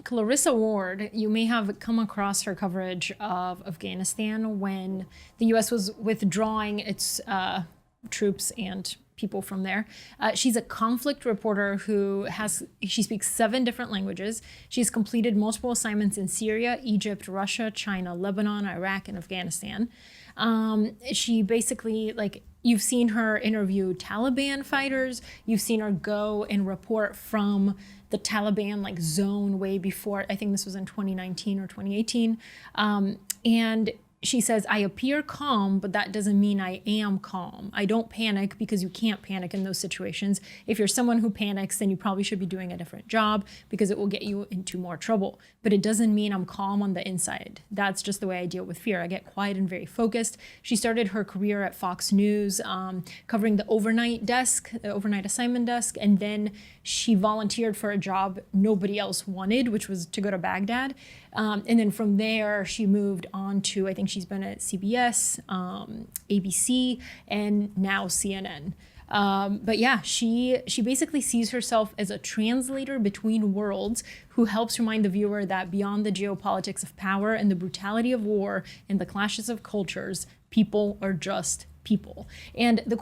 Clarissa Ward, you may have come across her coverage of Afghanistan when the US was withdrawing its troops and people from there. She's a conflict reporter she speaks 7 different languages. She's completed multiple assignments in Syria, Egypt, Russia, China, Lebanon, Iraq, and Afghanistan. She basically, like, you've seen her interview Taliban fighters. You've seen her go and report from the Taliban like zone way before. I think this was in 2019 or 2018. And she says, I appear calm, but that doesn't mean I am calm. I don't panic because you can't panic in those situations. If you're someone who panics, then you probably should be doing a different job because it will get you into more trouble. But it doesn't mean I'm calm on the inside. That's just the way I deal with fear. I get quiet and very focused. She started her career at Fox News, covering the overnight desk, the overnight assignment desk. And then she volunteered for a job nobody else wanted, which was to go to Baghdad. And then from there, she moved on to, I think she's been at CBS, ABC, and now CNN. But yeah, she basically sees herself as a translator between worlds who helps remind the viewer that beyond the geopolitics of power and the brutality of war and the clashes of cultures, people are just people. And the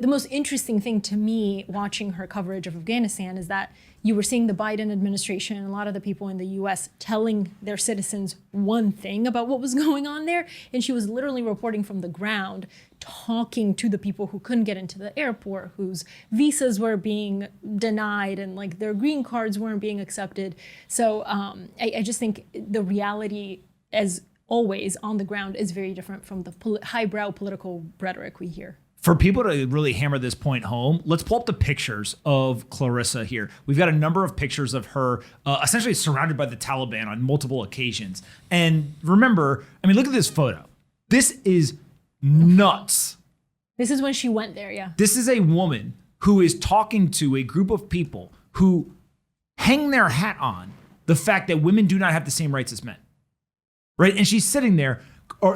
most interesting thing to me watching her coverage of Afghanistan is that you were seeing the Biden administration and a lot of the people in the US telling their citizens one thing about what was going on there. And she was literally reporting from the ground, talking to the people who couldn't get into the airport, whose visas were being denied and like their green cards weren't being accepted. So I just think the reality, as always on the ground, is very different from the highbrow political rhetoric we hear. For people to really hammer this point home, let's pull up the pictures of Clarissa here. We've got a number of pictures of her essentially surrounded by the Taliban on multiple occasions. And remember, I mean, look at this photo. This is nuts. This is when she went there, yeah. This is a woman who is talking to a group of people who hang their hat on the fact that women do not have the same rights as men, right? And she's sitting there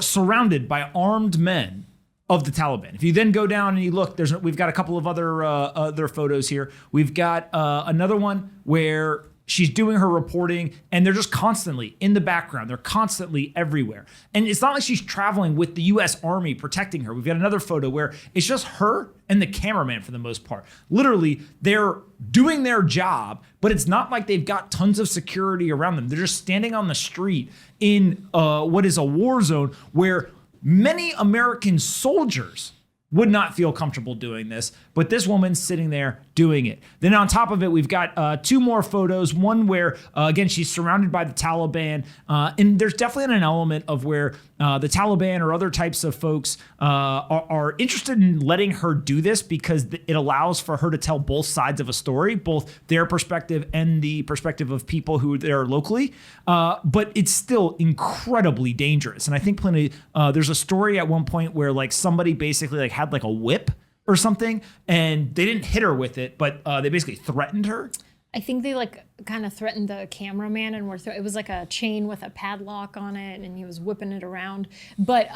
surrounded by armed men of the Taliban. If you then go down and you look, we've got a couple of other photos here. We've got another one where she's doing her reporting and they're just constantly in the background. They're constantly everywhere. And it's not like she's traveling with the US Army protecting her. We've got another photo where it's just her and the cameraman for the most part. Literally, they're doing their job, but it's not like they've got tons of security around them. They're just standing on the street in what is a war zone where many American soldiers would not feel comfortable doing this, but this woman's sitting there doing it. Then on top of it, we've got 2 more photos. One where, again, she's surrounded by the Taliban. And there's definitely an element of where the Taliban or other types of folks are interested in letting her do this because it allows for her to tell both sides of a story, both their perspective and the perspective of people who are there locally. But it's still incredibly dangerous. And I think there's a story at one point where like somebody basically like had like a whip or something, and they didn't hit her with it, but they basically threatened her. I think they like kind of threatened the cameraman and it was like a chain with a padlock on it and he was whipping it around. But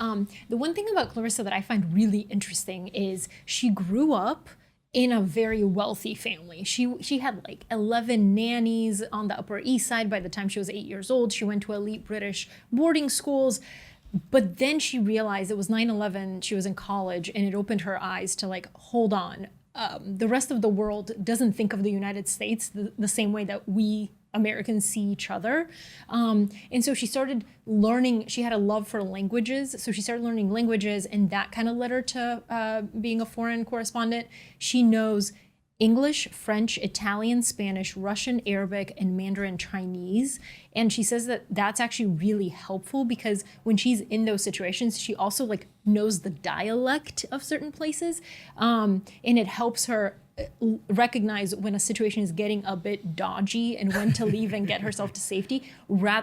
the one thing about Clarissa that I find really interesting is she grew up in a very wealthy family. She had like 11 nannies on the Upper East Side by the time she was 8 years old. She went to elite British boarding schools. But then she realized it was 9/11, she was in college, and it opened her eyes to like, hold on, the rest of the world doesn't think of the United States the same way that we Americans see each other. And so she started learning, she had a love for languages, so she started learning languages, and that kind of led her to being a foreign correspondent. She knows English, French, Italian, Spanish, Russian, Arabic, and Mandarin Chinese. And she says that that's actually really helpful because when she's in those situations, she also like knows the dialect of certain places. And it helps her recognize when a situation is getting a bit dodgy and when to leave and get herself to safety.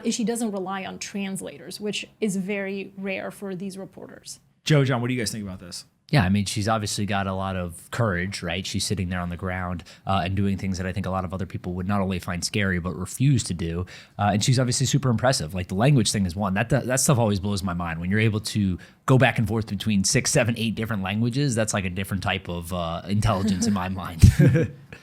She doesn't rely on translators, which is very rare for these reporters. John, what do you guys think about this? Yeah, I mean, she's obviously got a lot of courage, right? She's sitting there on the ground and doing things that I think a lot of other people would not only find scary, but refuse to do. And she's obviously super impressive. Like the language thing is one. That stuff always blows my mind. When you're able to go back and forth between 6, 7, 8 different languages, that's like a different type of intelligence in my mind.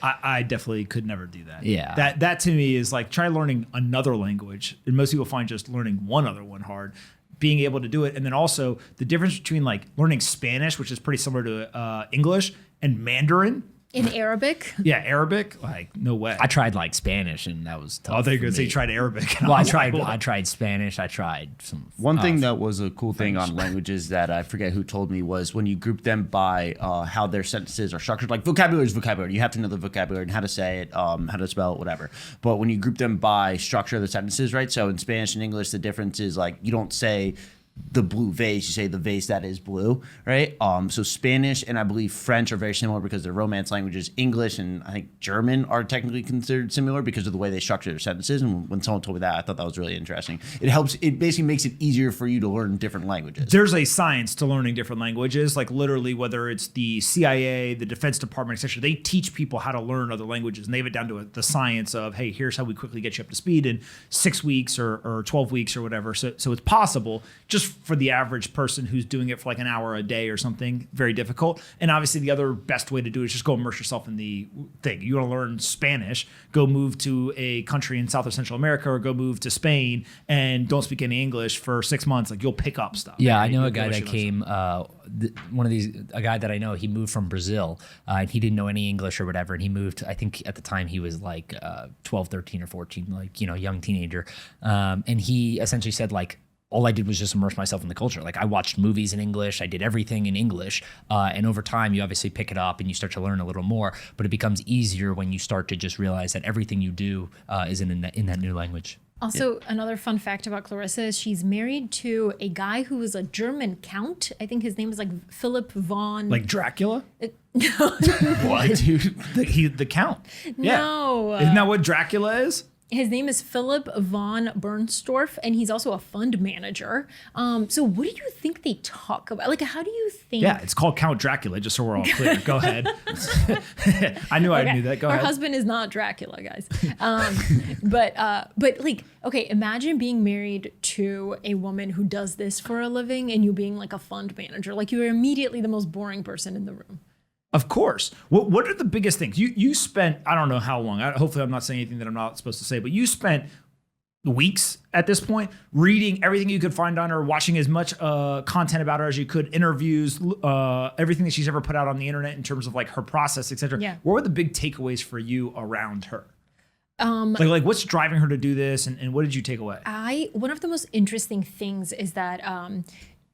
I definitely could never do that. Yeah. That to me is like try learning another language. And most people find just learning one other one hard. Being able to do it. And then also the difference between like learning Spanish, which is pretty similar to English, and Mandarin. In Arabic? Yeah, Arabic, like no way. I tried like Spanish and that was tough. Oh, they're going to say for me. you tried Arabic. Well, I tried Spanish. I tried some. One thing that was a cool thing on languages that I forget who told me was when you group them by how their sentences are structured. Like vocabulary is vocabulary. You have to know the vocabulary and how to say it, how to spell it, whatever. But when you group them by structure of the sentences, right? So in Spanish and English, the difference is like you don't say the blue vase, you say the vase that is blue, right? So Spanish and I believe French are very similar because they're Romance languages. English and I think German are technically considered similar because of the way they structure their sentences. And when someone told me that, I thought that was really interesting. It basically makes it easier for you to learn different languages. There's a science to learning different languages, like literally whether it's the CIA, the Defense Department, etc. They teach people how to learn other languages, and they have it down to the science of, hey, here's how we quickly get you up to speed in 6 weeks or 12 weeks or whatever. So it's possible. Just for the average person who's doing it for like an hour a day or something, very difficult. And obviously the other best way to do it is just go immerse yourself in the thing. You want to learn Spanish, go move to a country in South or Central America, or go move to Spain and don't speak any English for 6 months. Like you'll pick up stuff. Yeah, I know a guy that came, a guy that I know, he moved from Brazil and he didn't know any English or whatever. And he moved, I think at the time he was like 12, 13 or 14, like, young teenager. And he essentially said like, all I did was just immerse myself in the culture. Like I watched movies in English, I did everything in English. And over time you obviously pick it up and you start to learn a little more, but it becomes easier when you start to just realize that everything you do is in that new language. Also, another fun fact about Clarissa is she's married to a guy who was a German count. I think his name is like Philip von... Like Dracula? What, dude? The Count. Yeah. No. Isn't that what Dracula is? His name is Philip von Bernstorff, and he's also a fund manager. So what do you think they talk about? Like, how do you think... Yeah, it's called Count Dracula, just so we're all clear. Go ahead. I knew I knew that. Go Her ahead. husband is not Dracula, guys. But like, okay, imagine being married to a woman who does this for a living and you being like a fund manager. Like, you are immediately the most boring person in the room. Of course. What are the biggest things? You spent, I don't know how long, hopefully I'm not saying anything that I'm not supposed to say, but you spent weeks at this point reading everything you could find on her, watching as much content about her as you could, interviews, everything that she's ever put out on the internet in terms of like her process, etc. Yeah. What were the big takeaways for you around her? Like what's driving her to do this and what did you take away? One of the most interesting things is that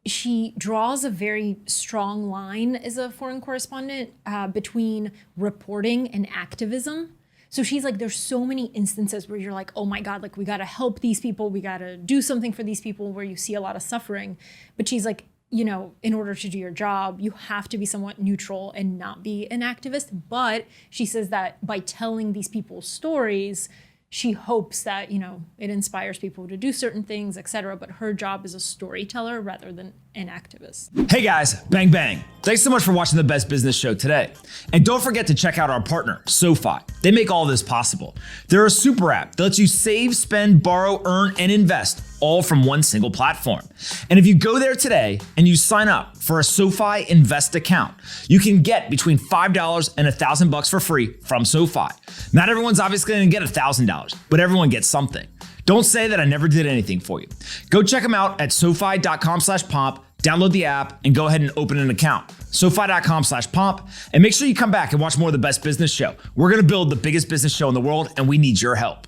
she draws a very strong line as a foreign correspondent between reporting and activism. So she's like, there's so many instances where you're like, oh my God, like we gotta help these people, we gotta do something for these people, where you see a lot of suffering. But she's like, in order to do your job, you have to be somewhat neutral and not be an activist. But she says that by telling these people's stories, she hopes that, it inspires people to do certain things, etc. But her job is a storyteller rather than an activist. Hey guys, bang bang. Thanks so much for watching the Best Business Show today. And don't forget to check out our partner, SoFi. They make all this possible. They're a super app that lets you save, spend, borrow, earn, and invest all from one single platform. And if you go there today and you sign up for a SoFi Invest account, you can get between $5 and $1,000 for free from SoFi. Not everyone's obviously gonna get $1,000, but everyone gets something. Don't say that I never did anything for you. Go check them out at SoFi.com/pomp, download the app, and go ahead and open an account. SoFi.com/pomp, and make sure you come back and watch more of the Best Business Show. We're gonna build the biggest business show in the world, and we need your help.